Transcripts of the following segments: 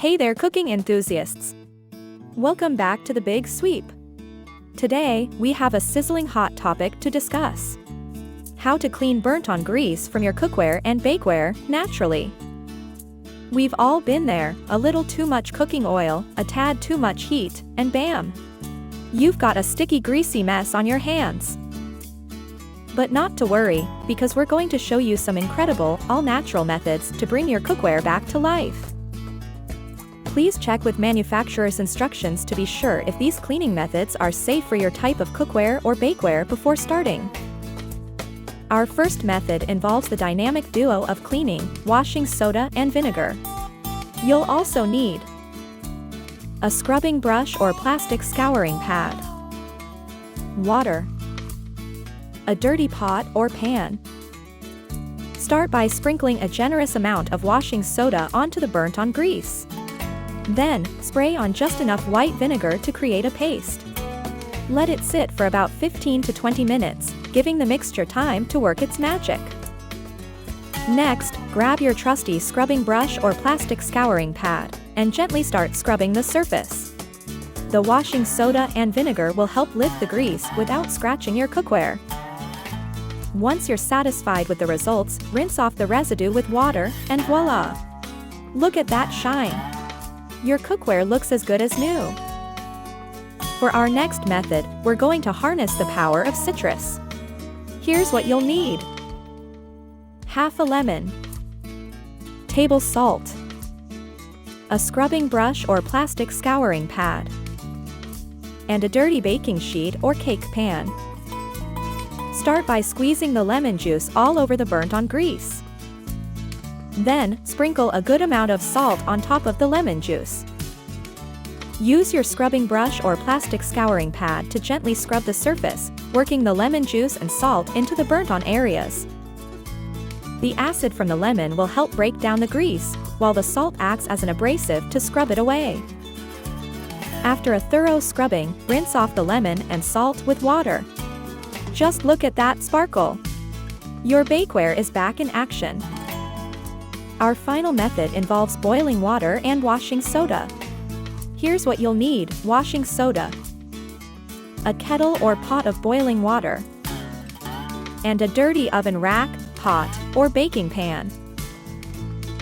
Hey there, cooking enthusiasts! Welcome back to the Big Sweep. Today, we have a sizzling hot topic to discuss: how to clean burnt-on grease from your cookware and bakeware naturally. We've all been there: a little too much cooking oil, a tad too much heat, and bam! You've got a sticky, greasy mess on your hands. But not to worry, because we're going to show you some incredible, all-natural methods to bring your cookware back to life. Please check with manufacturer's instructions to be sure if these cleaning methods are safe for your type of cookware or bakeware before starting. Our first method involves the dynamic duo of cleaning, washing soda and vinegar. You'll also need a scrubbing brush or plastic scouring pad, water, a dirty pot or pan. Start by sprinkling a generous amount of washing soda onto the burnt-on grease. Then, spray on just enough white vinegar to create a paste. Let it sit for about 15 to 20 minutes, giving the mixture time to work its magic. Next, grab your trusty scrubbing brush or plastic scouring pad, and gently start scrubbing the surface. The washing soda and vinegar will help lift the grease without scratching your cookware. Once you're satisfied with the results, rinse off the residue with water, and voila! Look at that shine! Your cookware looks as good as new. For our next method, we're going to harness the power of citrus. Here's what you'll need: half a lemon, table salt, a scrubbing brush or plastic scouring pad, and a dirty baking sheet or cake pan. Start by squeezing the lemon juice all over the burnt-on grease. Then, sprinkle a good amount of salt on top of the lemon juice. Use your scrubbing brush or plastic scouring pad to gently scrub the surface, working the lemon juice and salt into the burnt-on areas. The acid from the lemon will help break down the grease, while the salt acts as an abrasive to scrub it away. After a thorough scrubbing, rinse off the lemon and salt with water. Just look at that sparkle! Your bakeware is back in action. Our final method involves boiling water and washing soda. Here's what you'll need: washing soda, a kettle or pot of boiling water, and a dirty oven rack, pot, or baking pan.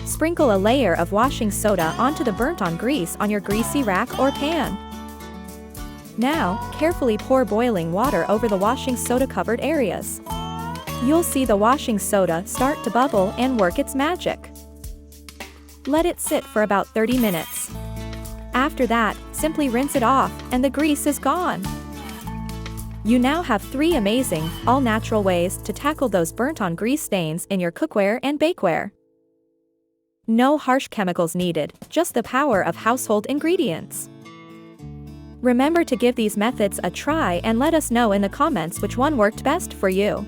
Sprinkle a layer of washing soda onto the burnt-on grease on your greasy rack or pan. Now, carefully pour boiling water over the washing soda-covered areas. You'll see the washing soda start to bubble and work its magic. Let it sit for about 30 minutes. After that, simply rinse it off, and the grease is gone. You now have 3 amazing, all-natural ways to tackle those burnt-on grease stains in your cookware and bakeware. No harsh chemicals needed, just the power of household ingredients. Remember to give these methods a try and let us know in the comments which one worked best for you.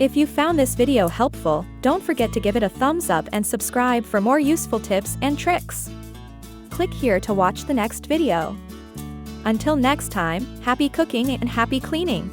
If you found this video helpful, don't forget to give it a thumbs up and subscribe for more useful tips and tricks. Click here to watch the next video. Until next time, happy cooking and happy cleaning!